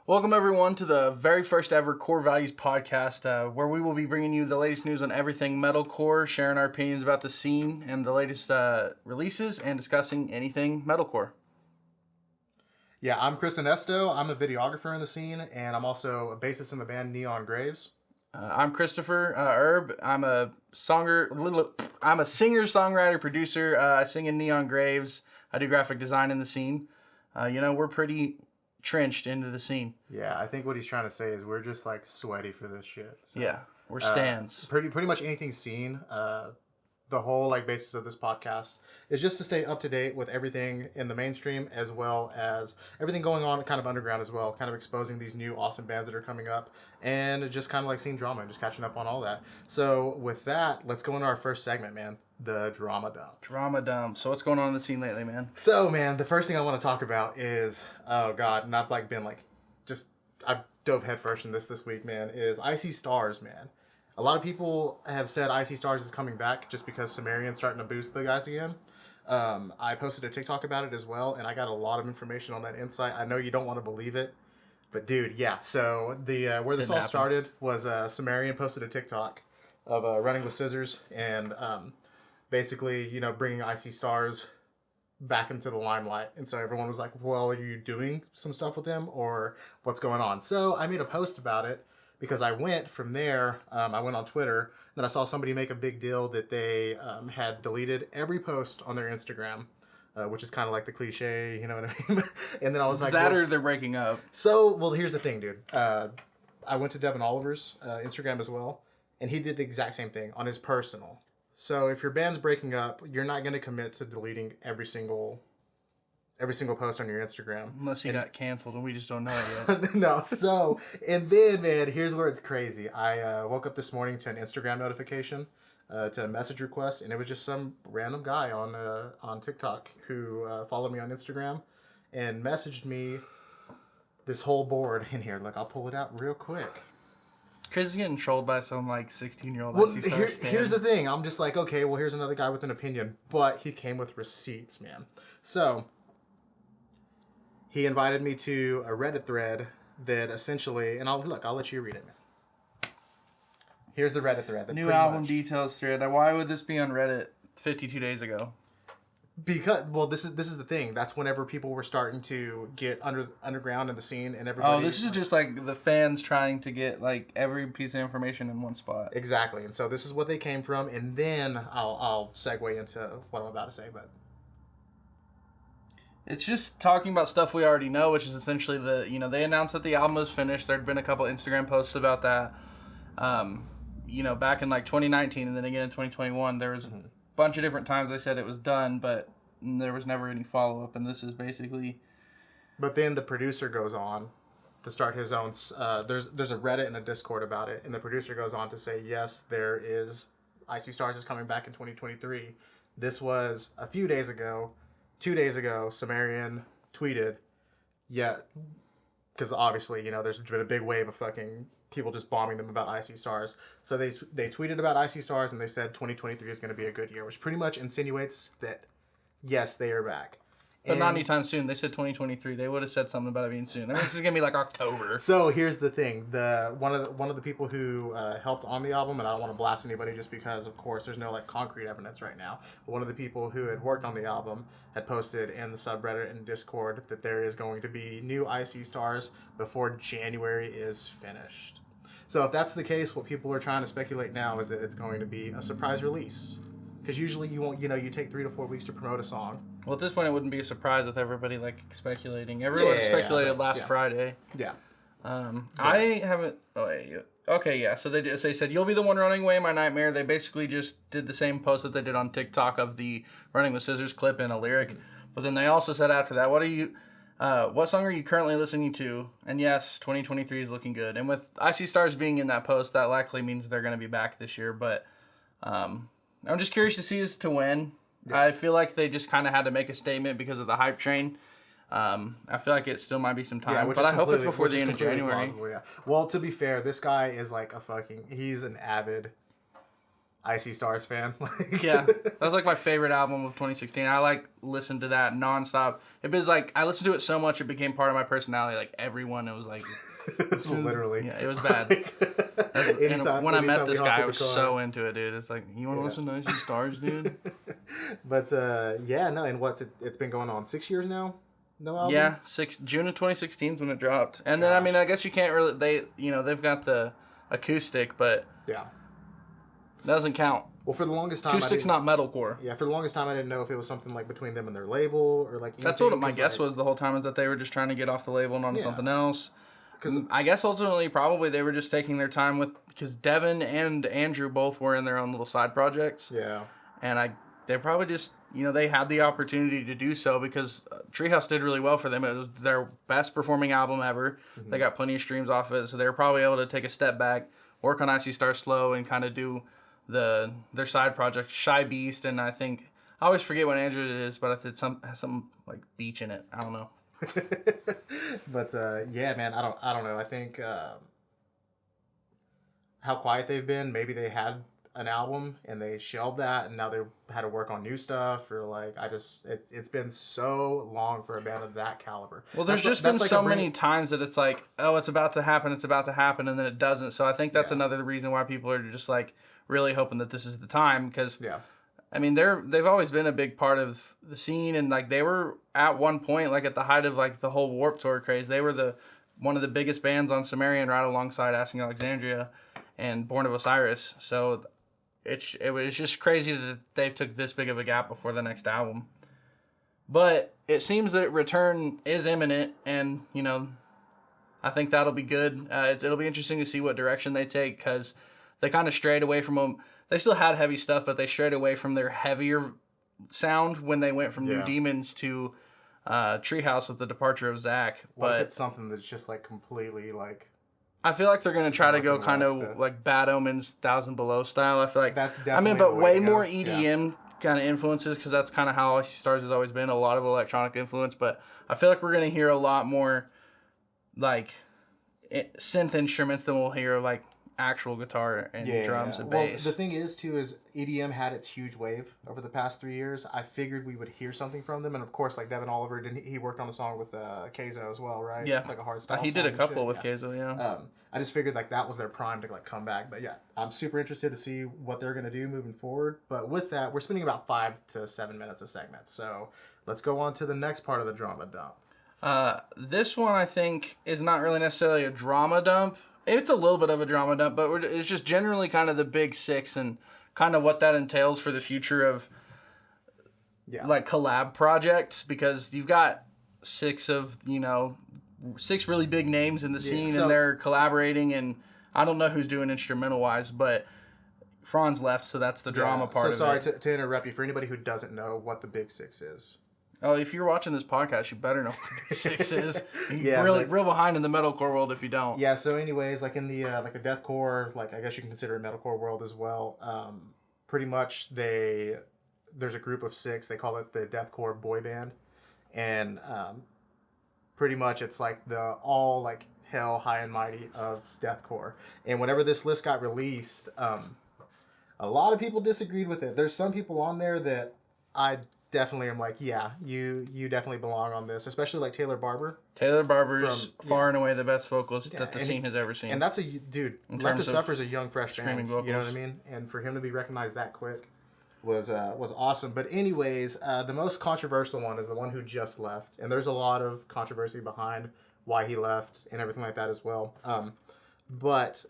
Welcome, everyone, to the very first ever Core Values podcast, where we will be bringing you the latest news on everything metalcore, sharing our opinions about the scene and the latest releases, and discussing anything metalcore. Yeah, I'm Chris Honesto. I'm a videographer in the scene, and I'm also a bassist in the band Neon Graves. I'm Christopher Erb. I'm a singer, songwriter, producer. I sing in Neon Graves. I do graphic design in the scene. We're pretty trenched into the scene. Yeah, I think what he's trying to say is we're just like sweaty for this shit. So, yeah, we're stands. Pretty much anything scene. The whole basis of this podcast is just to stay up to date with everything in the mainstream, as well as everything going on kind of underground as well, kind of exposing these new awesome bands that are coming up, and just kind of like seeing drama and just catching up on all that. So with that, let's go into our first segment, man. The drama dump. Drama dump. So what's going on in the scene lately, man? So, man, the first thing I want to talk about is, oh god, and I've I've dove headfirst in this week, man, is Icy Stars, man. A lot of people have said Icy Stars is coming back just because Sumerian's starting to boost the guys again. I posted a TikTok about it as well, and I got a lot of information on that insight. I know you don't want to believe it, but dude, yeah. So the where this all started was Sumerian posted a TikTok of running with scissors and basically, bringing Icy Stars back into the limelight. And so everyone was like, well, are you doing some stuff with them or what's going on? So I made a post about it. Because I went from there, I went on Twitter, then I saw somebody make a big deal that they had deleted every post on their Instagram, which is kind of like the cliche, you know what I mean? And then I was like, or they're breaking up. So, well, here's the thing, dude. I went to Devin Oliver's Instagram as well, and he did the exact same thing on his personal. So if your band's breaking up, you're not going to commit to deleting every single post on your Instagram. Unless he got canceled and we just don't know it yet. No, so, and then, man, here's where it's crazy. I woke up this morning to an Instagram notification, to a message request, and it was just some random guy on TikTok who followed me on Instagram and messaged me this whole board in here. Look, I'll pull it out real quick. Chris is getting trolled by some 16-year-old. Well, here's the thing. I'm just like, okay, well, here's another guy with an opinion, but he came with receipts, man. So he invited me to a Reddit thread that essentially, and I'll let you read it, man. Here's the Reddit thread. New album details thread. Why would this be on Reddit 52 days ago? Because, well, this is the thing. That's whenever people were starting to get underground in the scene, and everybody. Oh, this is just the fans trying to get every piece of information in one spot. Exactly, and so this is what they came from, and then I'll segue into what I'm about to say, but. It's just talking about stuff we already know, which is essentially they announced that the album was finished. There'd been a couple Instagram posts about that, back in 2019 and then again in 2021. There was a bunch of different times they said it was done, but there was never any follow-up, and this is basically. But then the producer goes on to start his own, there's a Reddit and a Discord about it, and the producer goes on to say, yes, there is, Icy Stars is coming back in 2023. This was a few days ago. 2 days ago, Sumerian tweeted, because obviously, there's been a big wave of fucking people just bombing them about Icy Stars. So they tweeted about Icy Stars, and they said 2023 is going to be a good year, which pretty much insinuates that, yes, they are back. But not anytime soon. They said 2023. They would have said something about it being soon. I mean, this is gonna be October. So here's the thing: one of the people who helped on the album, and I don't want to blast anybody just because, of course, there's no concrete evidence right now. But one of the people who had worked on the album had posted in the subreddit and Discord that there is going to be new Icy Stars before January is finished. So if that's the case, what people are trying to speculate now is that it's going to be a surprise release. Because usually you won't, you take 3 to 4 weeks to promote a song. Well, at this point, it wouldn't be a surprise with everybody speculating. Everyone speculated last Friday. Yeah. I haven't. Oh, yeah. Okay, yeah. So they said you'll be the one running away, my nightmare. They basically just did the same post that they did on TikTok of the running with scissors clip and a lyric. But then they also said after that, what song are you currently listening to? And yes, 2023 is looking good. And with Icy Stars being in that post, that likely means they're going to be back this year. But I'm just curious to see as to when. Yeah. I feel like they just kind of had to make a statement because of the hype train. I feel like it still might be some time, but I hope it's before the end of January. Plausible, yeah. Well, to be fair, this guy is he's an avid Icy Stars fan. Yeah, that was like my favorite album of 2016. I like listened to that nonstop. It was like I listened to it so much it became part of my personality. Like everyone, it was like Literally. Yeah, it was bad. When I met this guy, I was so into it, dude. It's like, you want to listen to Icy Stars, dude? But yeah, no. And it's been going on 6 years now. No album. Yeah, June of 2016 is when it dropped. And then I mean, I guess you can't really they've got the acoustic, but yeah, that doesn't count. Well, for the longest time, acoustic's not metalcore. Yeah, for the longest time, I didn't know if it was something like between them and their label or like. Anything, that's what my guess was the whole time, is that they were just trying to get off the label and onto something else. Because I guess ultimately, probably they were just taking their time because Devin and Andrew both were in their own little side projects. Yeah. And they probably just, they had the opportunity to do so because Treehouse did really well for them. It was their best performing album ever. Mm-hmm. They got plenty of streams off of it, so they were probably able to take a step back, work on Icy Star slow, and kind of do their side project, Shy Beast. And I think, I always forget what Andrew it is, but it has some like beach in it. I don't know. But yeah, man, I don't know. I think how quiet they've been. Maybe they had an album and they shelved that, and now they had to work on new stuff. Or like, it's been so long for a band of that caliber. Well, there's just been so many times that it's like, oh, it's about to happen, and then it doesn't. So I think that's another reason why people are just like really hoping that this is the time, because I mean, they've always been a big part of the scene, and like they were at one point, like at the height of like the whole Warped Tour craze, they were one of the biggest bands on Sumerian, right alongside Asking Alexandria and Born of Osiris. So it was just crazy that they took this big of a gap before the next album. But it seems that return is imminent, and I think that'll be good. It'll be interesting to see what direction they take, because they kind of strayed away from them. They still had heavy stuff, but they strayed away from their heavier sound when they went from New Demons to Treehouse with the departure of Zach. But it's something that's just like completely like. I feel like they're gonna try to go kind of like Bad Omens, 1000 Below style. I feel like that's definitely. but way more EDM kind of influences, because that's kind of how Icy Stars has always been. A lot of electronic influence, but I feel like we're gonna hear a lot more like synth instruments than we'll hear like actual guitar and drums and bass. Well, the thing is EDM had its huge wave over the past 3 years. I figured we would hear something from them, and of course, like Devin Oliver he worked on a song with Keizo as well, right? Yeah, like a hardstyle. He did a couple with Keizo, yeah. I just figured like that was their prime to like come back, but yeah, I'm super interested to see what they're gonna do moving forward. But with that, we're spending about 5 to 7 minutes a segment, so let's go on to the next part of the drama dump. This one I think is not really necessarily a drama dump. It's a little bit of a drama dump, but it's just generally kind of the big six and kind of what that entails for the future of like collab projects, because you've got six really big names in the scene, and they're collaborating, and I don't know who's doing instrumental wise, but Franz left, so that's the drama part of it. So sorry to interrupt you. For anybody who doesn't know what the big six is. Oh, if you're watching this podcast, you better know what the Big Six is. You're real behind in the metalcore world if you don't. Yeah. So, anyways, like in the the deathcore, like I guess you can consider it metalcore world as well. Pretty much, there's a group of 6. They call it the deathcore boy band, and pretty much it's like the all like hell high and mighty of deathcore. And whenever this list got released, a lot of people disagreed with it. There's some people on there that I definitely am like, yeah, you definitely belong on this, especially like Taylor Barber. Taylor Barber's far and away the best vocalist that the scene has ever seen. And that's Left to Suffer is a young fresh band. Vocals. You know what I mean? And for him to be recognized that quick was awesome. But anyways, the most controversial one is the one who just left, and there's a lot of controversy behind why he left and everything like that as well. But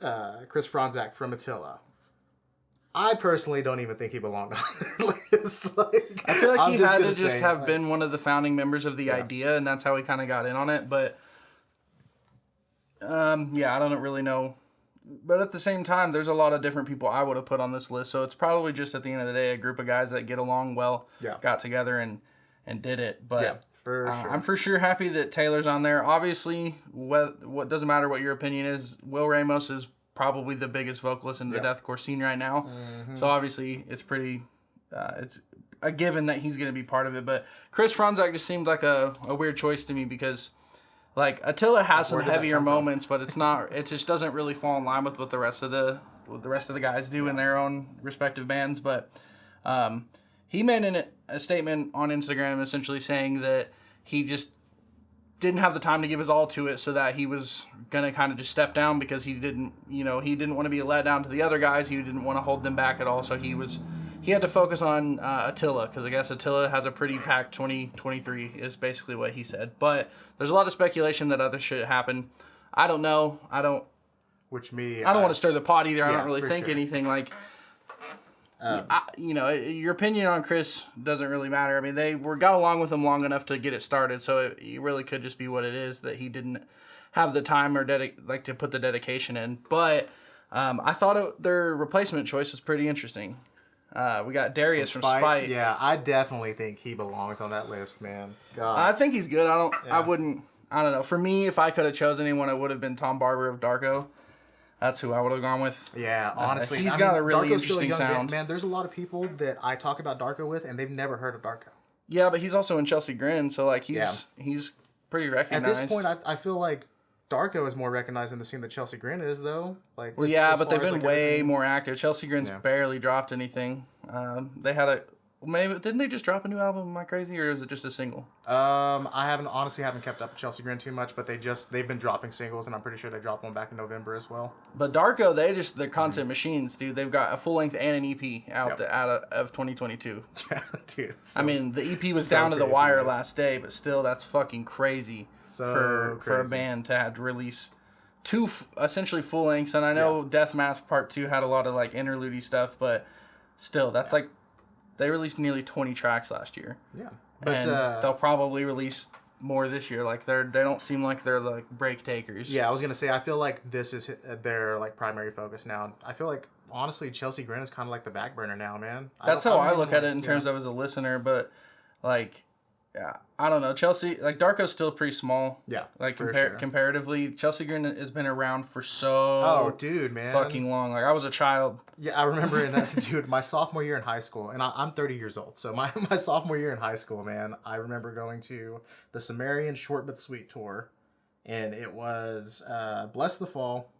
Chris Franzak from Attila. I personally don't even think he belonged on it. Like, I feel like he had to just have been one of the founding members of the idea, and that's how he kind of got in on it. But, I don't really know. But at the same time, there's a lot of different people I would have put on this list. So it's probably just, at the end of the day, a group of guys that get along well, got together and did it. But for sure. I'm for sure happy that Taylor's on there. Obviously, what doesn't matter what your opinion is, Will Ramos is probably the biggest vocalist in the deathcore scene right now. Mm-hmm. So obviously it's pretty, it's a given that he's going to be part of it. But Chris Franzak just seemed like a weird choice to me, because like Attila has some heavier moments, but it's not, it just doesn't really fall in line with what the rest of the the rest of the guys do in their own respective bands. But he made a statement on Instagram essentially saying that he just didn't have the time to give his all to it, so that he was gonna kind of just step down because he didn't want to be a letdown to the other guys. He didn't want to hold them back at all. So he had to focus on Attila, because I guess Attila has a pretty packed 2023 is basically what he said. But there's a lot of speculation that other shit happened. I don't know. I don't want to stir the pot either. I don't really think anything like. Your opinion on Chris doesn't really matter. I mean, they got along with him long enough to get it started, so it really could just be what it is, that he didn't have the time or to put the dedication in. But I thought their replacement choice was pretty interesting. We got Darius from Spite. Yeah, I definitely think he belongs on that list, man. God. I think he's good. I don't know. For me, if I could have chosen anyone, it would have been Tom Barber of Darko. That's who I would have gone with. Yeah, honestly. He's got a really Darko's interesting sound. Man, there's a lot of people that I talk about Darko with, and they've never heard of Darko. Yeah, but he's also in Chelsea Grin, so like he's pretty recognized. At this point, I feel like Darko is more recognized in the scene that Chelsea Grin is, though. Like, but they've been way more active. Chelsea Grin's barely dropped anything. They had didn't they just drop a new album? Am I crazy, or is it just a single? I honestly haven't kept up with Chelsea Grin too much, but they've been dropping singles, and I'm pretty sure they dropped one back in November as well. But Darko, they're content machines, dude. They've got a full length and an EP out of 2022. Yeah, dude. I mean, the EP was down to the wire last day, but still, that's fucking crazy for a band to have to release two essentially full lengths. And I know Death Mask Part 2 had a lot of like interlude stuff, but still, that's like. They released nearly 20 tracks last year. Yeah. But they'll probably release more this year. Like they don't seem like they're like break takers. Yeah, I was gonna say I feel like this is their like primary focus now. I feel like honestly Chelsea Grin is kind of like the back burner now, man. That's how I look at it in terms of as a listener, but like yeah, I don't know. Chelsea, like Darko's still pretty small. Yeah, like comparatively, Chelsea Grin has been around for fucking long. Like I was a child. Yeah, I remember dude, my sophomore year in high school, and I'm 30 years old. So my sophomore year in high school, man, I remember going to the Sumerian Short But Sweet tour, and it was Bless the Fall,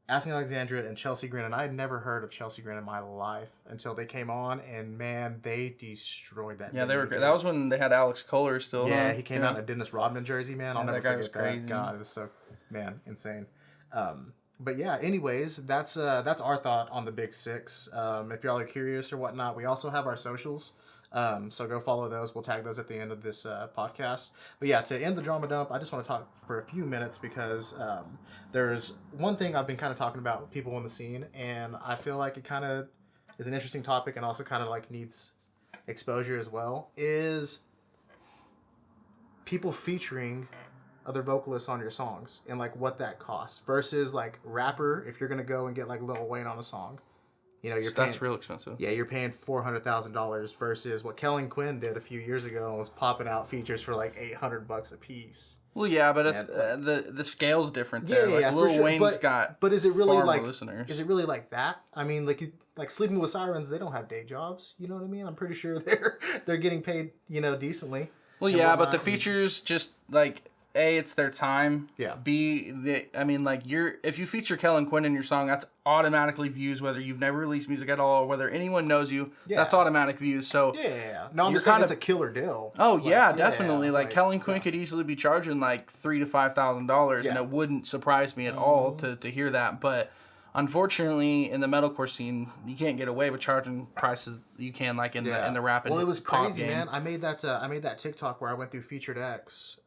Asking Alexandria, and Chelsea Grin, and I had never heard of Chelsea Grin in my life until they came on, and man, they destroyed that. Yeah, they were great. That was when they had Alex Kohler still. Yeah, he came out in a Dennis Rodman jersey, man. I'll never forget that. God, it was so, man, insane. But yeah, anyways, that's our thought on the Big Six. If y'all are curious or whatnot, we also have our socials. So go follow those. We'll tag those at the end of this podcast. But yeah, to end the drama dump, I just want to talk for a few minutes because there's one thing I've been kind of talking about with people in the scene, and I feel like it kind of is an interesting topic and also kind of like needs exposure as well, is people featuring other vocalists on your songs and like what that costs versus like rapper, if you're going to go and get like Lil Wayne on a song. You know, that's real expensive. Yeah, you're paying $400,000 versus what Kellen Quinn did a few years ago and was popping out features for like $800 a piece. Well, yeah, but the scale's different there. Yeah, like Lil Wayne's got but is it really far like more listeners. Is it really like that? I mean, like Sleeping with Sirens, they don't have day jobs. You know what I mean? I'm pretty sure they're getting paid, decently. Well, yeah, but the features just like. A, it's their time. Yeah. B, if you feature Kellen Quinn in your song, that's automatically views, whether you've never released music at all or whether anyone knows you. Yeah. That's automatic views. So yeah. No, I'm just saying it's a killer deal. Oh yeah, definitely. Like Kellen Quinn could easily be charging like $3,000 to $5,000, and it wouldn't surprise me at all to hear that. But unfortunately, in the metalcore scene, you can't get away with charging prices you can like in the rap. Well, it was crazy, man. I made that TikTok where I went through Featured X.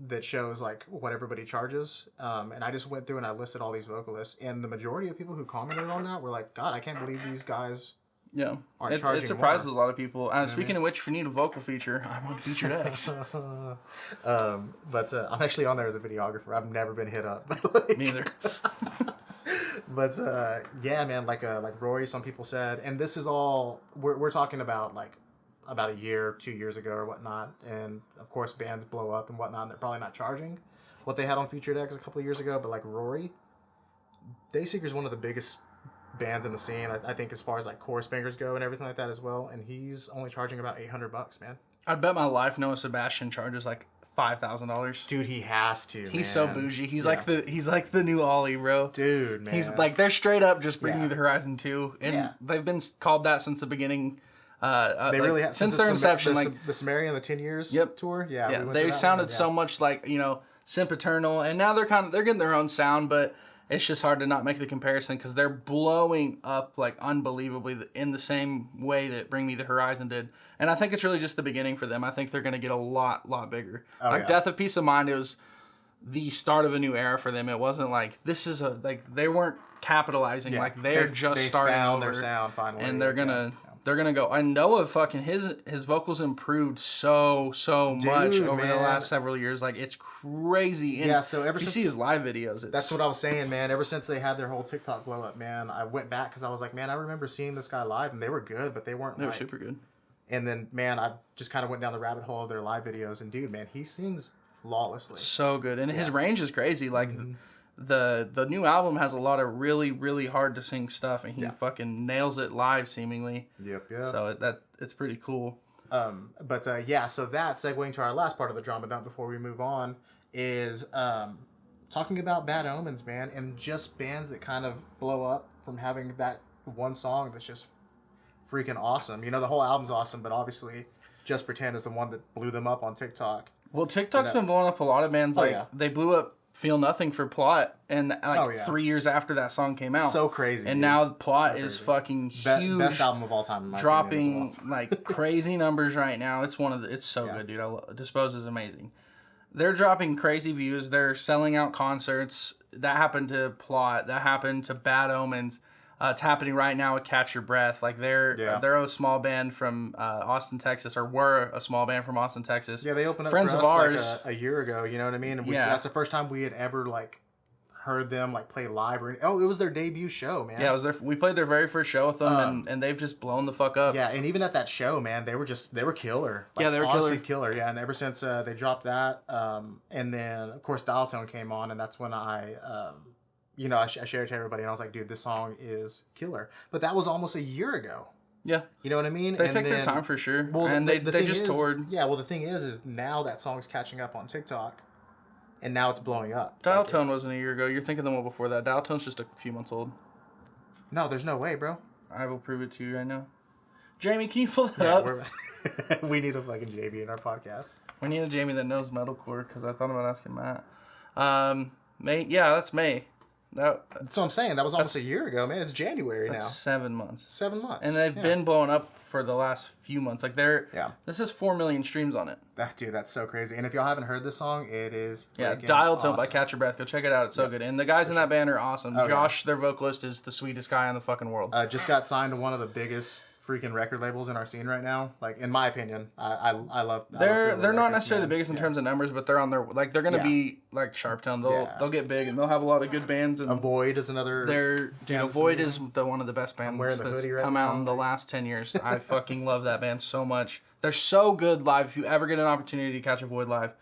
That shows like what everybody charges, and I just went through and I listed all these vocalists, and the majority of people who commented on that were like, "God, I can't believe these guys." Yeah, it surprises a lot of people. And speaking of which, if you need a vocal feature, I'm on Featured X. But I'm actually on there as a videographer. I've never been hit up. Neither. But yeah, man, like Rory, some people said, and this is all we're talking about like. About a year, 2 years ago or whatnot. And of course bands blow up and whatnot, and they're probably not charging what they had on Featured X a couple of years ago. But like Rory, Dayseeker's one of the biggest bands in the scene, I think, as far as like chorus bangers go and everything like that as well. And he's only charging about $800, man. I'd bet my life Noah Sebastian charges like $5,000. Dude, he has to. He's so bougie. He's like the new Ollie, bro. Dude, man. He's like, they're straight up just bringing you the Horizon 2, and they've been called that since the beginning. They really have since their inception. The Sumerian, the 10 years tour. Yeah, they sounded so much like Sempiternal, and now they're getting their own sound, but it's just hard to not make the comparison because they're blowing up like unbelievably in the same way that Bring Me the Horizon did. And I think it's really just the beginning for them. I think they're going to get a lot bigger. Death of Peace of Mind, it was the start of a new era for them. It wasn't like they weren't capitalizing. Like they're just starting found over, their sound finally, and they're gonna. They're gonna go. I know fucking his vocals improved so much over the last several years. Like it's crazy. And so ever since you see his live videos, that's what I was saying, man. Ever since they had their whole TikTok blow up, man, I went back because I was like, man, I remember seeing this guy live, and they were good, but they weren't. They were super good. And then, man, I just kind of went down the rabbit hole of their live videos, and dude, man, he sings flawlessly. So good, and his range is crazy. Like. The new album has a lot of really hard to sing stuff, and he fucking nails it live seemingly. Yep. So it's pretty cool. So that segueing to our last part of the drama dump before we move on is talking about Bad Omens, man, and just bands that kind of blow up from having that one song that's just freaking awesome. The whole album's awesome, but obviously Just Pretend is the one that blew them up on TikTok. Well, TikTok's been blowing up a lot of bands. They blew up Feel Nothing for Plot, and 3 years after that song came out. So crazy. And now Plot is fucking huge. Best album of all time, in my dropping opinion, like crazy numbers right now. It's it's so good, dude. Dispose is amazing. They're dropping crazy views. They're selling out concerts. That happened to Plot. That happened to Bad Omens. It's happening right now with Catch Your Breath. Like they're a small band from Austin, Texas, or were a small band from Austin, Texas. Yeah, they opened up Friends for of us ours like a year ago. You know what I mean? And that's the first time we had ever like heard them like play live. It was their debut show, man. Yeah, it was we played their very first show with them, and they've just blown the fuck up. Yeah, and even at that show, man, they were killer. Like, they were honestly killer. Yeah, and ever since they dropped that, and then of course Dial Tone came on, and that's when I shared it to everybody, and I was like, dude, this song is killer. But that was almost a year ago. Yeah. You know what I mean? They take their time for sure. Well, and they just toured. Yeah, well, the thing is now that song's catching up on TikTok, and now it's blowing up. Dial Tone wasn't a year ago. You're thinking the one before that. Dial Tone's just a few months old. No, there's no way, bro. I will prove it to you right now. Jamie, can you pull that up? We need a fucking Jamie in our podcast. We need a Jamie that knows metalcore, because I thought about asking Matt. May. Yeah, that's May. That's what I'm saying. That was almost a year ago, man. It's January now. 7 months. 7 months. And they've been blowing up for the last few months. Like this has 4 million streams on it. Dude, that's so crazy. And if y'all haven't heard this song, it is Dial Tone by Catch Your Breath. Go check it out. It's so good. And the guys in that band are awesome. Josh, their vocalist, is the sweetest guy in the fucking world. Just got signed to one of the biggest freaking record labels in our scene right now. Like, in my opinion, I love. They're not necessarily the biggest in terms of numbers, but they're on their they're gonna be like Sharp Tone. They'll get big, and they'll have a lot of good bands. And Avoid is another. Avoid is one of the best bands that's come out in the last 10 years. I fucking love that band so much. They're so good live. If you ever get an opportunity to catch Avoid live,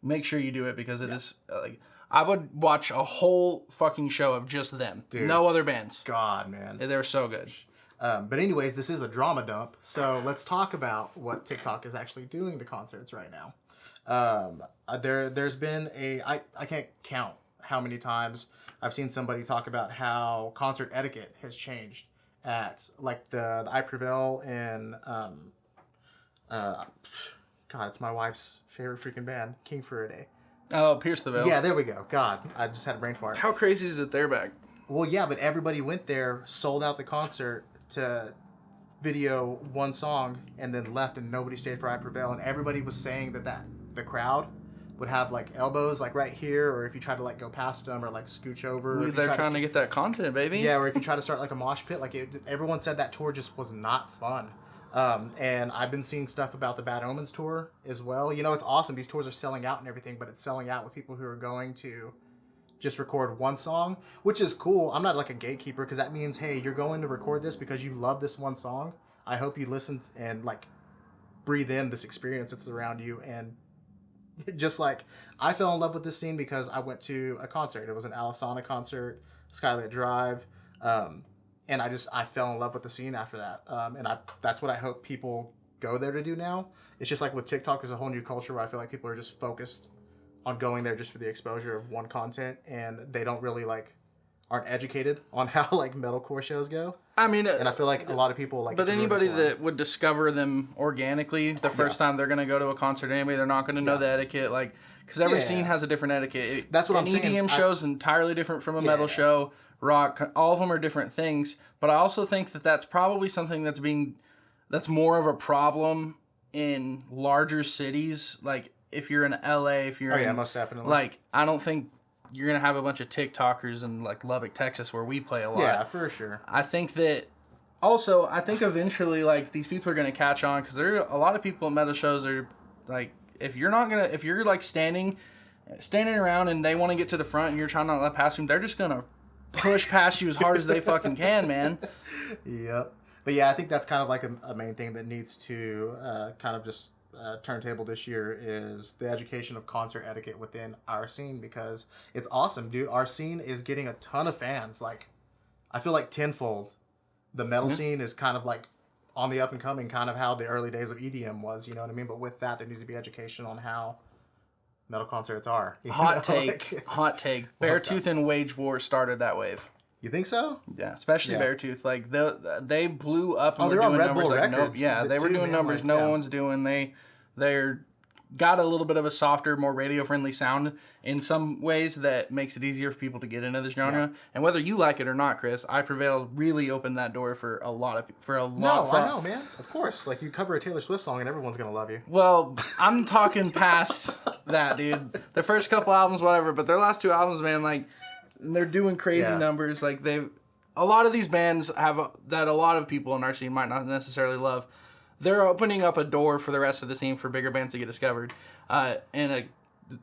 make sure you do it, because it is like. I would watch a whole fucking show of just them. Dude, no other bands. God, man. They're so good. But anyways, this is a drama dump, so let's talk about what TikTok is actually doing to concerts right now. There's been I can't count how many times I've seen somebody talk about how concert etiquette has changed at like the I Prevail in God, it's my wife's favorite freaking band, King for a Day. Oh, Pierce the Veil. Yeah, there we go. God, I just had a brain fart. How crazy is it they're back? Well, yeah, but everybody went there, sold out the concert to video one song, and then left, and nobody stayed for I Prevail. And everybody was saying that the crowd would have like elbows like right here, or if you try to like go past them or like scooch over. They're trying to get that content, baby. Yeah, or if you try to start like a mosh pit, everyone said that tour just was not fun. And I've been seeing stuff about the Bad Omens tour as well. It's awesome. These tours are selling out and everything, but it's selling out with people who are going to just record one song, which is cool. I'm not like a gatekeeper, because that means, hey, you're going to record this because you love this one song. I hope you listen and like breathe in this experience that's around you. And just like I fell in love with this scene because I went to a concert. It was an Alisana concert, Skylit Drive. And I fell in love with the scene after that. And that's what I hope people go there to do now. it's just like with TikTok, there's a whole new culture where I feel like people are just focused on going there just for the exposure of one content, and they don't really like aren't educated on how like metalcore shows go. I mean, and I feel like a lot of people like. But anybody that would discover them organically the first time they're gonna go to a concert, anyway, they're not gonna know the etiquette, like because every scene has a different etiquette. That's what I'm saying. EDM show's entirely different from a metal show. Rock, all of them are different things. But I also think that that's probably something that's more of a problem in larger cities. Like if you're in LA, if you're most definitely. Like I don't think you're gonna have a bunch of TikTokers in like Lubbock, Texas, where we play a lot. Yeah, for sure. I think that. Also, I think eventually, like these people are gonna catch on because there are a lot of people at metal shows are like, if you're like standing around and they want to get to the front and you're trying not to let past them, they're just gonna push past you as hard as they fucking can, man. Yep. But yeah, I think that's kind of like a main thing that needs to kind of just turntable this year is the education of concert etiquette within our scene, because it's awesome, dude. Our scene is getting a ton of fans. Like, I feel like tenfold. The metal scene is kind of like on the up and coming, kind of how the early days of EDM was, you know what I mean? But with that, there needs to be education on how metal concerts are. Hot take. Beartooth and Wage War started that wave. You think so? Yeah, especially Beartooth. Like they blew up and they're were doing on Red numbers Bull like Records. they were doing numbers no one's doing. They're got a little bit of a softer, more radio friendly sound in some ways that makes it easier for people to get into this genre. Yeah. And whether you like it or not, Chris, I Prevail really opened that door for a lot. I know, man. Of course, like you cover a Taylor Swift song and everyone's gonna love you. Well, I'm talking past that, dude. Their first couple albums, whatever, but their last two albums, man, like they're doing crazy numbers. Like a lot of these bands that a lot of people in our scene might not necessarily love. They're opening up a door for the rest of the scene for bigger bands to get discovered. And a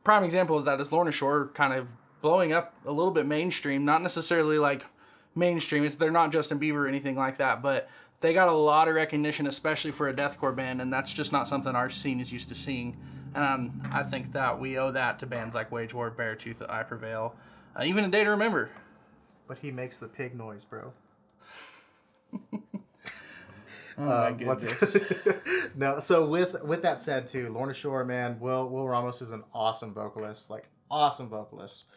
prime example of that is Lorna Shore kind of blowing up a little bit mainstream. Not necessarily like mainstream. They're not Justin Bieber or anything like that, but they got a lot of recognition, especially for a deathcore band, and that's just not something our scene is used to seeing. And I think that we owe that to bands like Wage War, Beartooth, I Prevail, even A Day to Remember. But he makes the pig noise, bro. Oh my goodness. No, so with that said too, Lorna Shore, man, Will Ramos is an awesome vocalist, like awesome vocalist.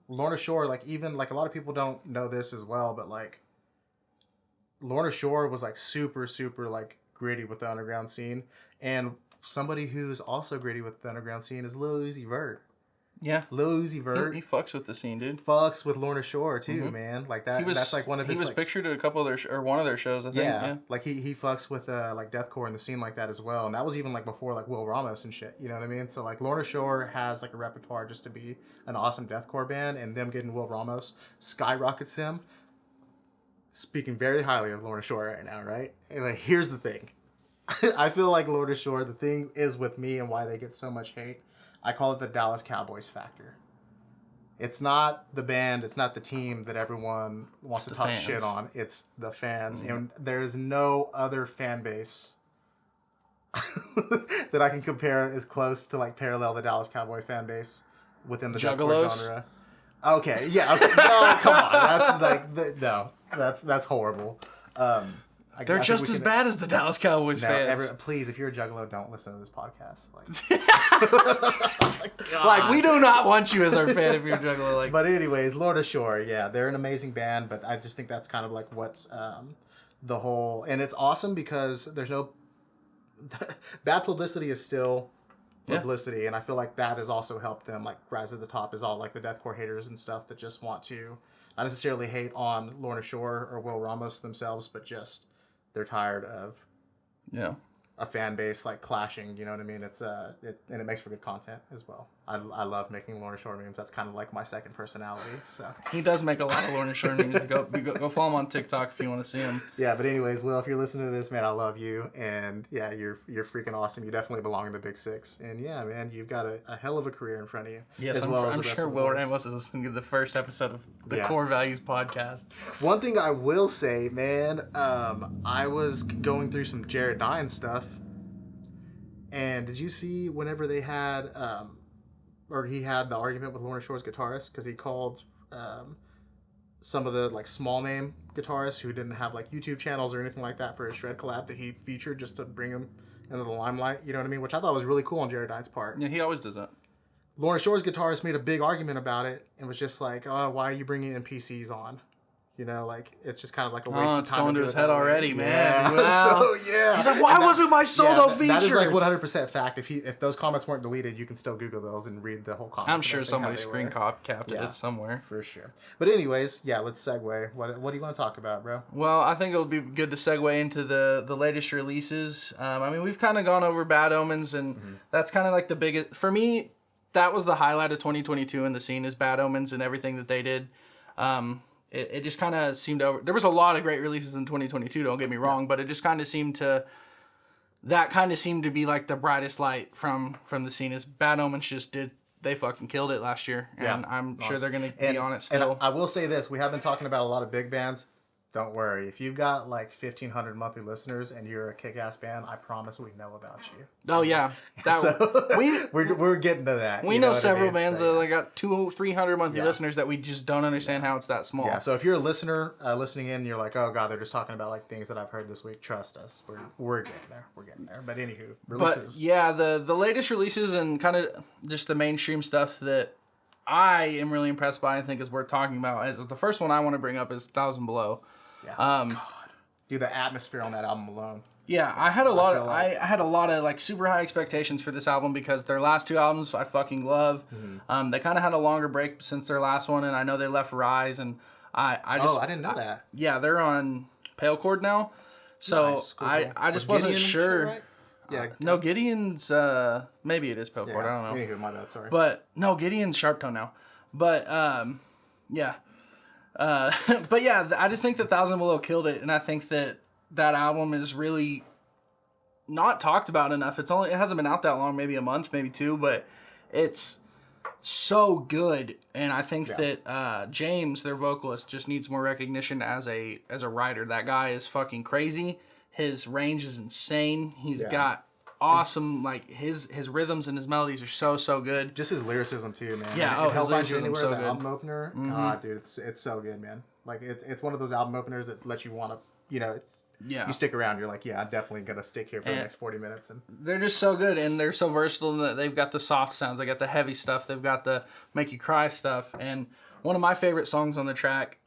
Lorna Shore, like even like a lot of people don't know this as well, but like Lorna Shore was like super like gritty with the underground scene, and somebody who's also gritty with the underground scene is Lil Uzi Vert. Yeah, Lil Uzi Vert. He fucks with the scene, dude. Fucks with Lorna Shore too, man. Like that. That's like one of his. He was like, pictured at a couple of their one of their shows, I think. Yeah, like he fucks with like deathcore in the scene like that as well, and that was even like before like Will Ramos and shit. You know what I mean? So like Lorna Shore has like a repertoire just to be an awesome deathcore band, and them getting Will Ramos skyrockets them. Speaking very highly of Lorna Shore right now, right? And like, here's the thing. I feel like Lorna Shore. The thing is with me and why they get so much hate. I call it the Dallas Cowboys factor. It's not the band, it's not the team that everyone wants to talk fans. Shit on. It's the fans. Mm-hmm. And there is no other fan base that I can compare as close to like parallel the Dallas Cowboy fan base within the deathcore genre. Okay, yeah. Okay. No, come on. That's like that's horrible. They're just as bad as the Dallas Cowboys fans. Please, if you're a Juggalo, don't listen to this podcast. Like we do not want you as our fan if you're a Juggalo. Like, but anyways, Lorna Shore, yeah, they're an amazing band, but I just think that's kind of like what's the whole, and it's awesome because there's no bad publicity is still publicity, and I feel like that has also helped them like rise to the top. Is all like the deathcore haters and stuff that just want to not necessarily hate on Lorna Shore or Will Ramos themselves, but just they're tired of a fan base like clashing, you know what I mean? It's and it makes for good content as well. I love making Lorna Shore memes. That's kind of like my second personality. So he does make a lot of Lorna Shore memes. Go follow him on TikTok if you want to see him. Yeah, but anyways, Will, if you're listening to this, man, I love you, and yeah, you're freaking awesome. You definitely belong in the Big Six, and yeah, man, you've got a hell of a career in front of you. Yes, I'm sure Will Ramos is listening to the first episode of the Core Values podcast. One thing I will say, man, I was going through some Jared Dine stuff. And did you see whenever they had, or he had the argument with Lorna Shore's guitarist because he called some of the like small name guitarists who didn't have like YouTube channels or anything like that for his Shred collab that he featured just to bring him into the limelight. You know what I mean? Which I thought was really cool on Jared Dines' part. Yeah, he always does that. Lorna Shore's guitarist made a big argument about it and was just like, "Oh, why are you bringing NPCs on?" You know, like, it's just kind of like a waste of time. It's going to his head way. already, man. Yeah. Wow. So, yeah. He's like, why wasn't my solo feature? That is like 100% fact. If those comments weren't deleted, you can still Google those and read the whole comments. I'm sure somebody screen capped it somewhere. For sure. But anyways, yeah, let's segue. What do you want to talk about, bro? Well, I think it'll be good to segue into the latest releases. I mean, we've kind of gone over Bad Omens, and that's kind of like the biggest... For me, that was the highlight of 2022 in the scene is Bad Omens and everything that they did. It just kind of seemed over. There was a lot of great releases in 2022. Don't get me wrong, but it just kind of seemed to. That kind of seemed to be like the brightest light from the scene. Is Bad Omens just did. They fucking killed it last year, and I'm sure they're gonna be on it still. And I will say this: we have been talking about a lot of big bands. Don't worry. If you've got like 1,500 monthly listeners and you're a kick-ass band, I promise we know about you. Oh yeah, we're getting to that. We know several bands that like got 200-300 monthly listeners that we just don't understand how it's that small. Yeah. So if you're a listener listening in, and you're like, oh god, they're just talking about like things that I've heard this week. Trust us, we're getting there. We're getting there. But anywho, releases. But yeah, the latest releases and kind of just the mainstream stuff that I am really impressed by and think is worth talking about. Is the first one I want to bring up is 1,000 Below. Yeah. God. Dude, the atmosphere on that album alone. Yeah, I had a lot of like super high expectations for this album because their last two albums I fucking love. Mm-hmm. They kind of had a longer break since their last one, and I know they left Rise, and I didn't know that. Yeah, they're on Pale Chord now, so nice. Cool. I just wasn't sure. Right? Yeah. No, Gideon's maybe it is Pale Chord. I don't know. Anywho, my bad. Sorry. But no, Gideon's Sharp Tone now. But yeah. But yeah, I just think that 1,000 Below killed it, and I think that album is really not talked about enough. It hasn't been out that long, maybe a month, maybe two, but it's so good, and I think that James, their vocalist, just needs more recognition as a writer. That guy is fucking crazy. His range is insane. He's got awesome, like his rhythms and his melodies are so good. Just his lyricism too, man. Yeah, his lyricism so the good. Album opener, God, dude, it's so good, man. Like it's one of those album openers that lets you want to, you stick around. You're like, yeah, I'm definitely gonna stick here for the next 40 minutes. And they're just so good, and they're so versatile. And they've got the soft sounds, they got the heavy stuff, they've got the make you cry stuff. And one of my favorite songs on the track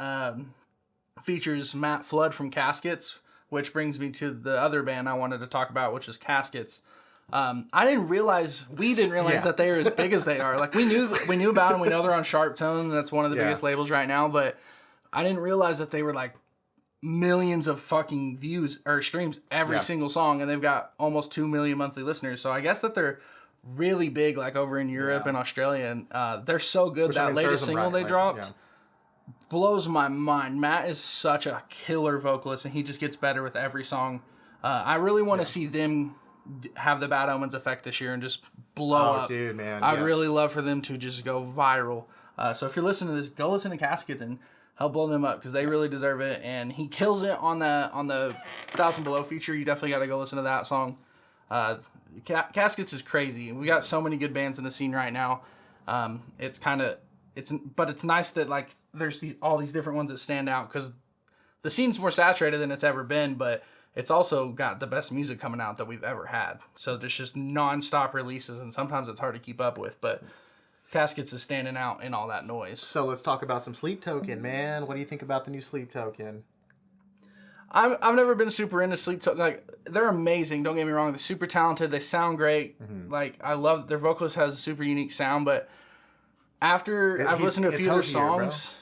features Matt Flood from Caskets, which brings me to the other band I wanted to talk about, which is Caskets. We didn't realize that they are as big as they are. Like we knew about them. We know they're on Sharp Tone. That's one of the biggest labels right now. But I didn't realize that they were like millions of fucking views or streams every single song, and they've got almost 2 million monthly listeners. So I guess that they're really big, like over in Europe and Australia. And they're so good. That latest single they dropped blows my mind. Matt is such a killer vocalist, and he just gets better with every song. I really want to see them have the Bad Omens effect this year and just blow up. Dude, man. I'd really love for them to just go viral. So if you're listening to this, go listen to Caskets and help blow them up because they really deserve it. And he kills it on the 1,000 Below feature. You definitely got to go listen to that song. Caskets is crazy. We got so many good bands in the scene right now. It's nice that like there's all these different ones that stand out because the scene's more saturated than it's ever been, but it's also got the best music coming out that we've ever had. So there's just non-stop releases, and sometimes it's hard to keep up with, but Caskets is standing out in all that noise. So let's talk about some Sleep Token, man. What do you think about the new Sleep Token? I've never been super into Sleep Token. Like, they're amazing, don't get me wrong. They're super talented. They sound great. Mm-hmm. Like, I love their vocalist has a super unique sound, but after I've listened to a few of their songs,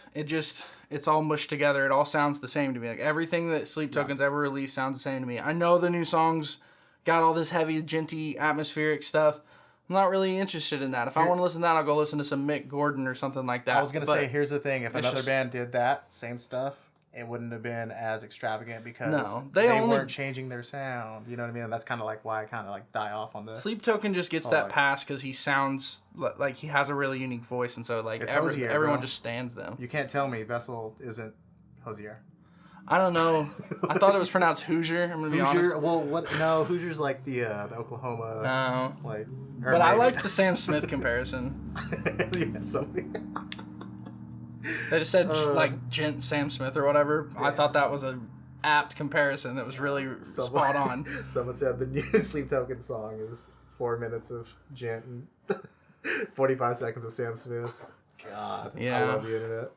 it's all mushed together. It all sounds the same to me. Like everything that Sleep Token's ever released sounds the same to me. I know the new songs got all this heavy, genty, atmospheric stuff. I'm not really interested in that. If I want to listen to that, I'll go listen to some Mick Gordon or something like that. I was going to say, here's the thing. If another band did that, same stuff, it wouldn't have been as extravagant because they weren't changing their sound. You know what I mean? And that's kind of like why I kind of like die off on the... Sleep Token just gets that pass because he sounds like he has a really unique voice, and so like everyone just stands them. You can't tell me Vessel isn't Hosier. I don't know. I thought it was pronounced Hoosier. I'm gonna be honest. Well, what? No, Hoosier's like the Oklahoma. No. Like. But I like the Sam Smith comparison. Yeah, so. They just said like Gent Sam Smith or whatever. Yeah. I thought that was a apt comparison. That was really spot on. Someone said the new Sleep Token song is 4 minutes of Gent and 45 seconds of Sam Smith. God, yeah. I love the internet.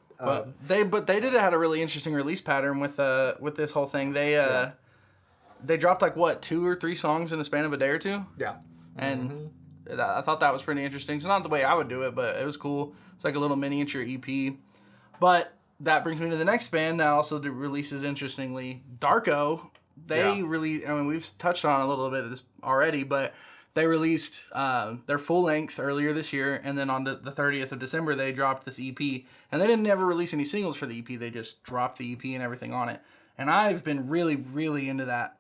But they had a really interesting release pattern with this whole thing. They dropped like what 2 or 3 songs in the span of a day or two. Yeah, and I thought that was pretty interesting. So not the way I would do it, but it was cool. It's like a little miniature EP. But that brings me to the next band that also releases interestingly, Darko. They released. I mean, we've touched on a little bit of this already, but they released their full length earlier this year, and then on the 30th of December they dropped this EP. And they didn't ever release any singles for the EP. They just dropped the EP and everything on it. And I've been really, really into that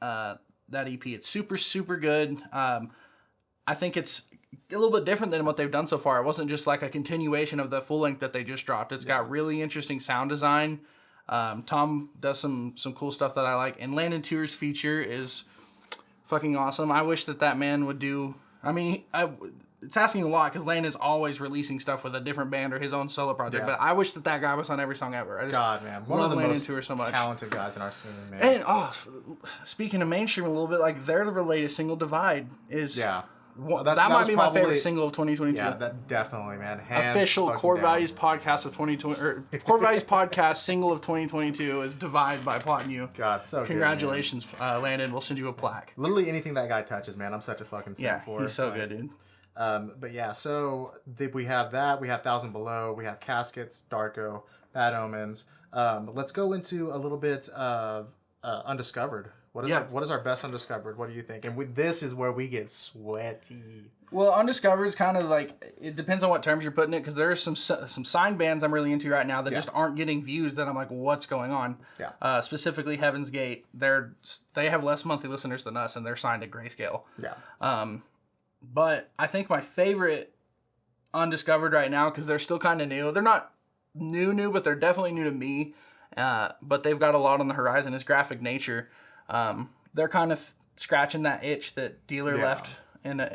EP. It's super, super good. I think it's a little bit different than what they've done so far. It wasn't just like a continuation of the full length that they just dropped. It's got really interesting sound design. Tom does some cool stuff that I like. And Landon Tour's feature is fucking awesome. I wish that man would do... I mean, it's asking a lot because Landon's always releasing stuff with a different band or his own solo project. Yeah. But I wish that guy was on every song ever. I just God, man. One of the Landon most Tour so much. Talented guys in our scene, man. And, speaking of mainstream a little bit, like, their latest single, Divide, is... Yeah. That might be my favorite single of 2022. Yeah, that definitely, man. Official Core Values podcast of 2020, or Core Values podcast single of 2022 is "Divide" by Plot and You. God, so congratulations, Landon. We'll send you a plaque. Literally anything that guy touches, man. I'm such a fucking simp for. Yeah, he's so good, dude. But yeah, so we have that. We have Thousand Below. We have Caskets, Darko, Bad Omens. Let's go into a little bit of Undiscovered. What is our best Undiscovered? What do you think? And this is where we get sweaty. Well, Undiscovered is kind of like, it depends on what terms you're putting it, because there are some signed bands I'm really into right now that just aren't getting views that I'm like, what's going on? Yeah. Specifically Heaven's Gate. They have less monthly listeners than us, and they're signed to Grayscale. Yeah. But I think my favorite Undiscovered right now, because they're still kind of new. They're not new, but they're definitely new to me. But they've got a lot on the horizon, is Graphic Nature. They're kind of scratching that itch that Dealer left, and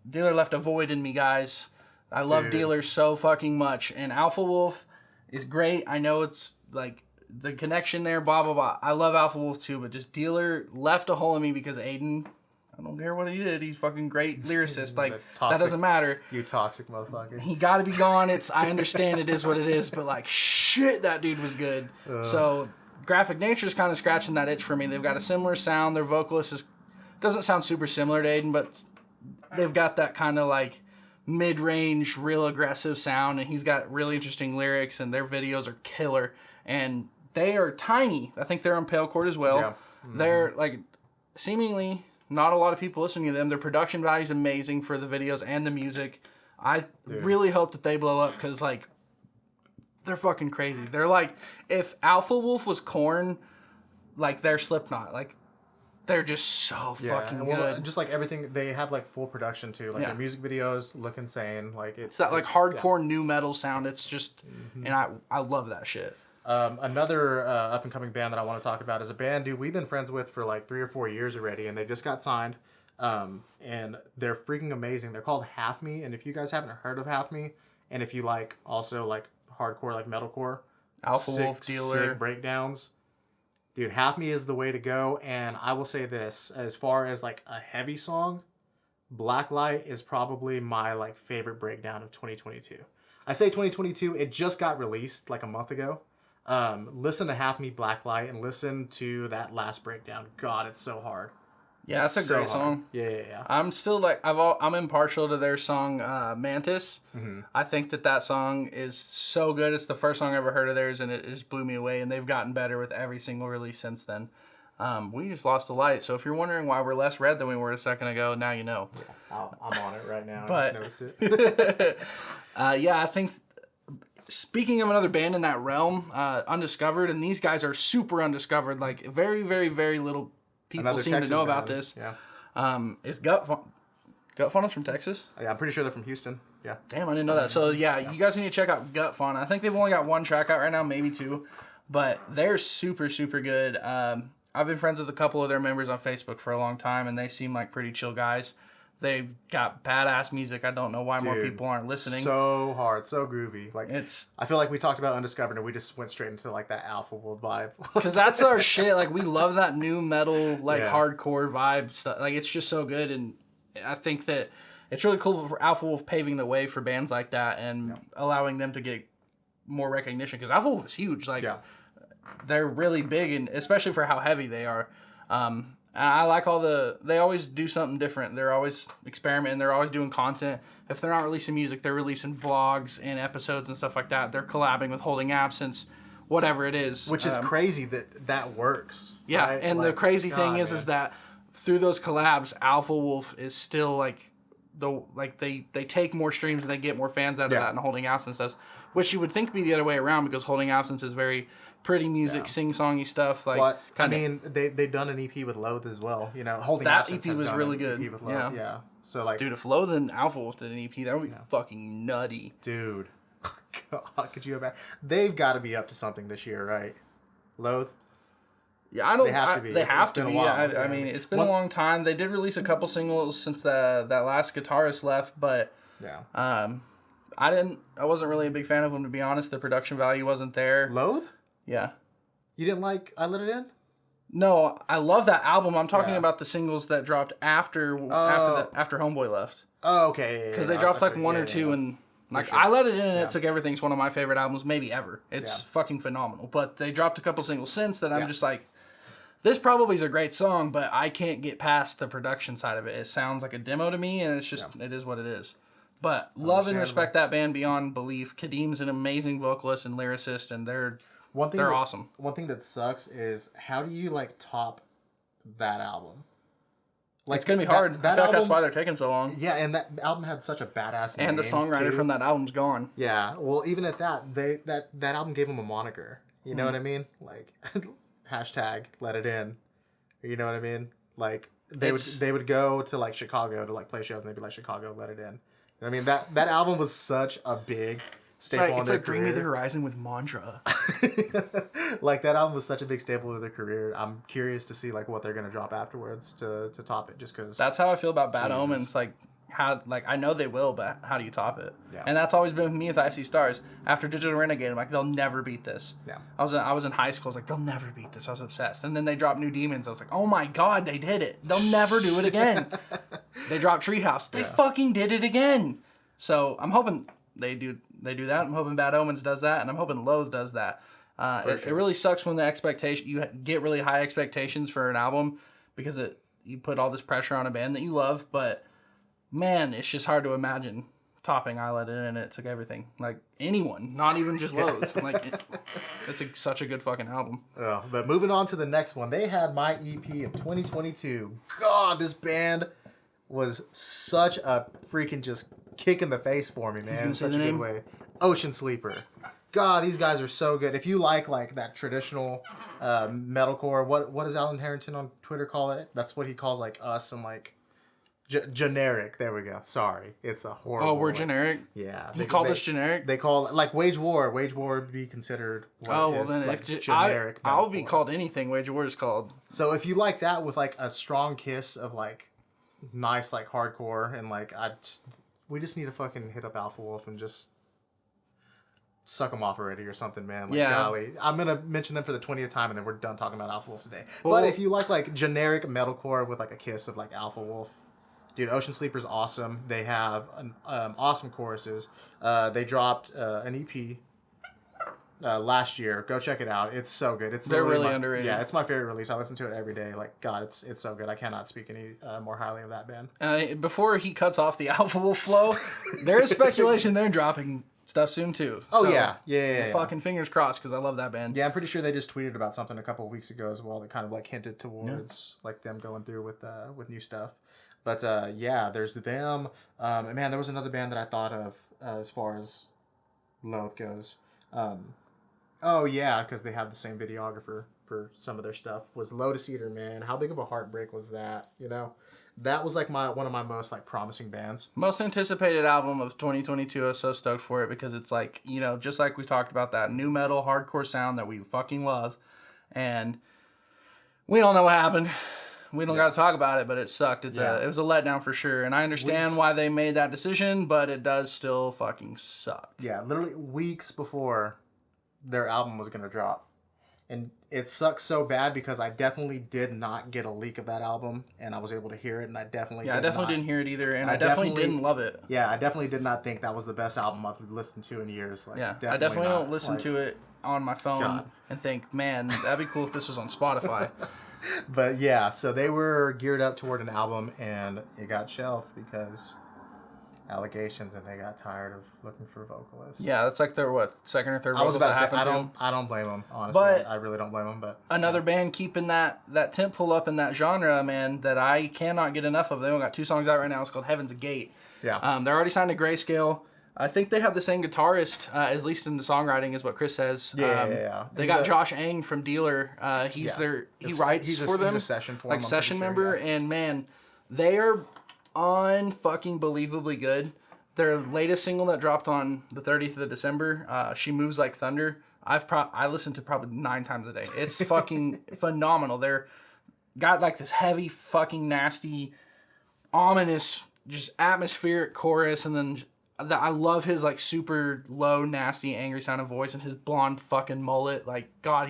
Dealer left a void in me, guys. I love Dealer so fucking much, and Alpha Wolf is great. I know it's like the connection there, blah blah blah. I love Alpha Wolf too, but just Dealer left a hole in me because Aiden, I don't care what he did, he's fucking great lyricist. Like that doesn't matter. You toxic motherfucker. He got to be gone. I understand it is what it is, but like shit, that dude was good. So. Graphic Nature is kind of scratching that itch for me. They've got a similar sound. Their vocalist doesn't sound super similar to Aiden, but they've got that kind of like mid-range, real aggressive sound, and he's got really interesting lyrics, and their videos are killer. And they are tiny. I think they're on Pale Chord as well. Yeah. Mm-hmm. They're like seemingly not a lot of people listening to them. Their production value is amazing for the videos and the music. I really hope that they blow up because like they're fucking crazy. They're like, if Alpha Wolf was Korn, like they're Slipknot. Like they're just so fucking good. Just like everything, they have like full production too. Like their music videos look insane. Like it's that like hardcore new metal sound. It's just, and I love that shit. Another up and coming band that I want to talk about is a band, dude, we've been friends with for like 3 or 4 years already, and they just got signed. And they're freaking amazing. They're called Half Me, and if you guys haven't heard of Half Me, and if you like also like hardcore like metalcore, Alpha Wolf, Dealer, sick breakdowns, dude, Half Me is the way to go. And I will say this, as far as like a heavy song, Blacklight is probably my like favorite breakdown of 2022. I say 2022, it just got released like a month ago. Listen to Half Me, Blacklight, and listen to that last breakdown. God, it's so hard. Yeah, that's a great song. Yeah. I'm still like I'm impartial to their song Mantis. Mm-hmm. I think that song is so good. It's the first song I ever heard of theirs, and it just blew me away. And they've gotten better with every single release since then. We just lost a light. So if you're wondering why we're less red than we were a second ago, now you know. Yeah, I'm on it right now. But, I just noticed it. I think. Speaking of another band in that realm, Undiscovered, and these guys are super undiscovered. Like very, very, very little people seem to know about this. Yeah. Is Gut Fun is from Texas? Yeah, I'm pretty sure they're from Houston. Yeah. Damn, I didn't know that. So yeah, you guys need to check out Gut Fun. I think they've only got 1 track out right now, maybe 2, but they're super, super good. I've been friends with a couple of their members on Facebook for a long time, and they seem like pretty chill guys. They've got badass music. I don't know why more people aren't listening. So hard, so groovy. Like it's. I feel like we talked about Undiscovered and we just went straight into like that Alpha Wolf vibe. Because that's our shit. Like we love that new metal, like hardcore vibe stuff. Like it's just so good, and I think that it's really cool for Alpha Wolf paving the way for bands like that and allowing them to get more recognition. Because Alpha Wolf is huge. Like they're really big, and especially for how heavy they are. I like they always do something different. They're always experimenting. They're always doing content. If they're not releasing music, they're releasing vlogs and episodes and stuff like that. They're collabing with Holding Absence, whatever it is. Which is crazy that works. Yeah, right? and the crazy thing is that through those collabs, Alpha Wolf is still like they take more streams and they get more fans out of that, and Holding Absence does. Which you would think be the other way around, because Holding Absence is very pretty music, sing-songy stuff. Like, I mean, they've done an EP with Loathe as well. You know, Holding that Absence EP was really good. EP with Loathe. Yeah. So like, dude, if Loathe and Alpha Wolf did an EP, that would be fucking nutty. Dude, God, could you imagine? They've got to be up to something this year, right? Loathe. Yeah, I don't. They have to be. They have to be. I mean, it's been a long time. They did release a couple singles since that last guitarist left, but I wasn't really a big fan of them, to be honest. The production value wasn't there. Loathe? Yeah. You didn't like I Let It In? No, I love that album. I'm talking about the singles that dropped after Homeboy left. Oh, okay. Because they dropped like one or two, and like I Let It In and It Took Everything's one of my favorite albums, maybe ever. It's fucking phenomenal. But they dropped a couple singles since that I'm just like, this probably is a great song, but I can't get past the production side of it. It sounds like a demo to me, and it's just it is what it is. But love and respect that band beyond belief. Kadeem's an amazing vocalist and lyricist, and they're awesome. One thing that sucks is, how do you like top that album? Like, it's gonna be hard. I feel like that's why they're taking so long. Yeah, and that album had such a badass name. And the songwriter from that album's gone. Yeah, well, even at that, that album gave them a moniker. You know what I mean? Like, hashtag Let It In. You know what I mean? Like, they would go to like Chicago to like play shows, and they'd be like, Chicago, Let It In. I mean, that album was such a big staple in their career. It's like Bring Me the Horizon with Mantra. Like, that album was such a big staple of their career. I'm curious to see like what they're gonna drop afterwards to top it, just because. That's how I feel about Bad Omens. Like, I know they will, but how do you top it? Yeah. And that's always been with me with I See Stars. After Digital Renegade, I'm like, they'll never beat this. Yeah. I was in high school. I was like, they'll never beat this. I was obsessed. And then they dropped New Demons. I was like, oh my god, they did it. They'll never do it again. They dropped Treehouse. They fucking did it again. So I'm hoping they do that. I'm hoping Bad Omens does that, and I'm hoping Loathe does that. It really sucks when you get really high expectations for an album, because you put all this pressure on a band that you love. But man, it's just hard to imagine topping I Let It In and It Took Everything. Like, anyone, not even just Loathe. Like, it's such a good fucking album. Oh, but moving on to the next one, they had my EP of 2022. God, this band was such a freaking just kick in the face for me, man. In such a good way. Ocean Sleeper. God, these guys are so good. If you like that traditional metalcore, what does Alan Harrington on Twitter call it? That's what he calls like us and like generic. There we go. Sorry, it's a horrible. Oh, we're generic. Yeah, they call this generic. They call it like Wage War. Wage War would be considered. Generic. I'll be called anything Wage War is called. So if you like that with like a strong kiss of like nice like hardcore, and like we just need to fucking hit up Alpha Wolf and just suck them off already or something, man. Like, golly. I'm going to mention them for the 20th time, and then we're done talking about Alpha Wolf today. But if you like generic metalcore with like a kiss of like Alpha Wolf, dude, Ocean Sleeper's awesome. They have awesome choruses. They dropped an EP last year. Go check it out. It's so good. They're really underrated. Yeah, it's my favorite release. I listen to it every day. Like, God, it's so good. I cannot speak any more highly of that band. Before he cuts off the Alpha Wolf flow, there is speculation they're dropping stuff soon too. Oh, so, yeah. Fucking fingers crossed, because I love that band. Yeah, I'm pretty sure they just tweeted about something a couple of weeks ago as well that kind of like hinted towards like them going through with new stuff. But there's them. And man, there was another band that I thought of as far as Loathe goes. Because they have the same videographer for some of their stuff. Was Lotus Eater, man. How big of a heartbreak was that? You know, that was like one of my most like promising bands. Most anticipated album of 2022. I was so stoked for it, because it's like, you know, just like we talked about, that new metal hardcore sound that we fucking love, and we all know what happened. We don't got to talk about it, but it sucked. It was a letdown for sure. And I understand why they made that decision, but it does still fucking suck. Yeah, literally weeks before their album was going to drop. And it sucks so bad because I definitely did not get a leak of that album, and I was able to hear it, and I definitely didn't hear it either, and I definitely didn't love it. Yeah, I definitely did not think that was the best album I've listened to in years. Like, I definitely don't listen to it on my phone and think, man, that'd be cool if this was on Spotify. But yeah, so they were geared up toward an album, and it got shelved because allegations, and they got tired of looking for vocalists. Yeah, that's like their second or third. I was about to say, I don't blame them, honestly. But I really don't blame them. But another band keeping that tent pull up in that genre, man, that I cannot get enough of. They only got 2 songs out right now. It's called Heaven's Gate. Yeah. They're already signed to Grayscale. I think they have the same guitarist, at least in the songwriting, is what Chris says. Yeah. They got Josh Ang from Dealer. He writes for them. He's a session for them, like session member, and man, they are fucking believably good. Their latest single that dropped on the 30th of December, She Moves Like Thunder, I listened to probably 9 times a day. It's fucking phenomenal. They're got like this heavy fucking nasty, ominous, just atmospheric chorus, and then I love his like super low, nasty, angry sounding voice and his blonde fucking mullet. Like, God,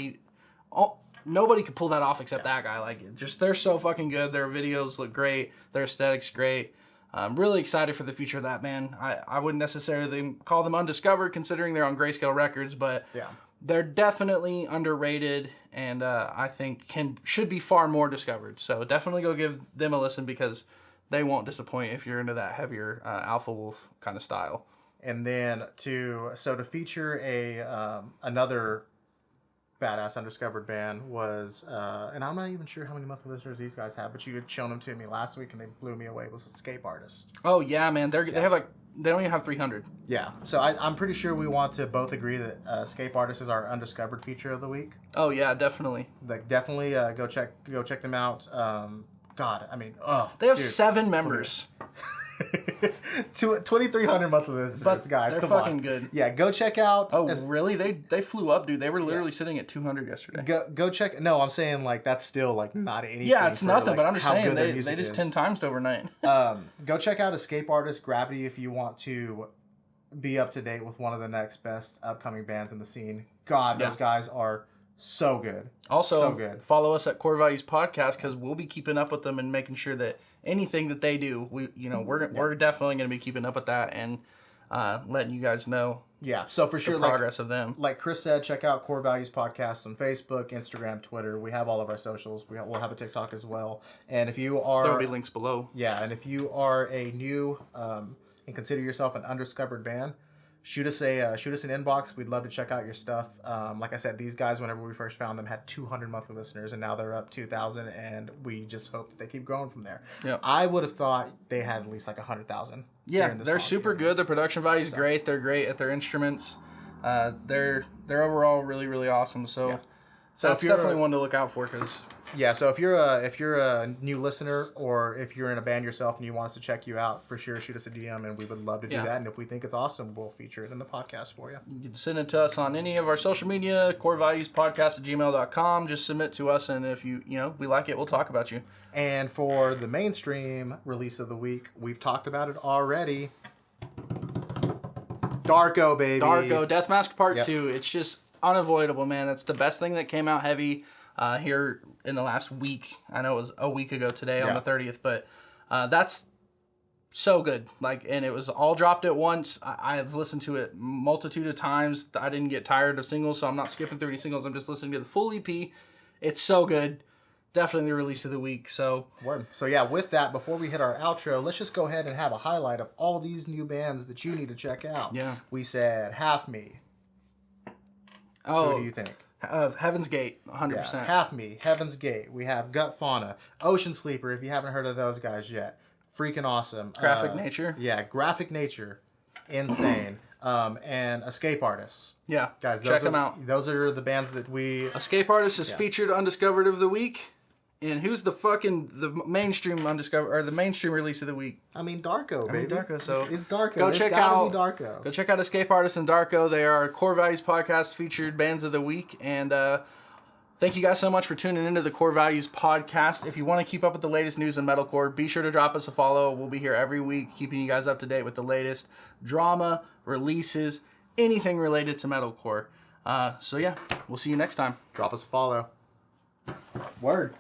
nobody could pull that off except that guy. Like, just they're so fucking good. Their videos look great. Their aesthetic's great. I'm really excited for the future of that band. I wouldn't necessarily call them undiscovered considering they're on Grayscale Records, but they're definitely underrated and I think should be far more discovered. So definitely go give them a listen because they won't disappoint if you're into that heavier Alpha Wolf kind of style. And then to feature another badass undiscovered band was, and I'm not even sure how many monthly listeners these guys have, but you had shown them to me last week and they blew me away. Was Escape Artist. Oh yeah, man, they have like they don't even have 300. Yeah, so I'm pretty sure we want to both agree that Escape Artist is our undiscovered feature of the week. Oh yeah, definitely. Like definitely go check them out. God, I mean, they have 7 members. 2,300 monthly listeners, but guys. They're come fucking on. good. Yeah, go check out. Oh, really? They flew up, dude. They were literally sitting at 200 yesterday. Go check. No, I'm saying like that's still like not anything. Yeah, it's nothing. Like, but I'm just saying they just is. 10 times overnight. Go check out Escape Artist Gravity if you want to be up to date with one of the next best upcoming bands in the scene. God, those guys are so good. Also, so good. Follow us at Core Values Podcast because we'll be keeping up with them and making sure that anything that they do, we're definitely going to be keeping up with that and letting you guys know. Yeah, so for sure, the progress of them. Like Chris said, check out Core Values Podcast on Facebook, Instagram, Twitter. We have all of our socials. We'll have a TikTok as well. And if you are, there'll be links below. Yeah, and if you are a new and consider yourself an undiscovered band, shoot us an inbox. We'd love to check out your stuff. Like I said, these guys, whenever we first found them, had 200 monthly listeners, and now they're up 2,000, and we just hope that they keep growing from there. Yeah. I would have thought they had at least like 100,000. Yeah, they're super good. Their production value is great. They're great at their instruments. They're overall really, really awesome. So that's definitely one to look out for because. Yeah, so if you're a new listener or if you're in a band yourself and you want us to check you out, for sure shoot us a DM and we would love to do that. And if we think it's awesome, we'll feature it in the podcast for you. You can send it to us on any of our social media, corevaluespodcast@gmail.com. Just submit to us, and if we like it, we'll talk about you. And for the mainstream release of the week, we've talked about it already. Darko, baby. Darko, Death Mask Part 2. It's just unavoidable, man. It's the best thing that came out heavy here in the last week. I know it was a week ago today on the 30th, but that's so good. And it was all dropped at once. I've listened to it multitude of times. I didn't get tired of singles, so I'm not skipping through any singles. I'm just listening to the full EP. It's so good. Definitely the release of the week. So yeah, with that, before we hit our outro, let's just go ahead and have a highlight of all these new bands that you need to check out. Yeah. We said Half Me. Oh. Who do you think? Heaven's Gate, 100%. Yeah, Half Me, Heaven's Gate. We have Gut Fauna, Ocean Sleeper, if you haven't heard of those guys yet. Freaking awesome. Graphic Nature. Yeah, Graphic Nature. Insane. And Escape Artists. Yeah, guys, check them out. Those are the bands that we... Escape Artists is featured Undiscovered of the week. And who's the mainstream Undiscovered, or the mainstream release of the week? I mean, Darko, baby. Darko, so it's Darko. Go check out Escape Artists and Darko. They are Core Values Podcast featured bands of the week. And Thank you guys so much for tuning into the Core Values podcast. If you want to keep up with the latest news in metalcore, be sure to drop us a follow. We'll be here every week keeping you guys up to date with the latest drama, releases, anything related to metalcore. So yeah, we'll see you next time. Drop us a follow. Word.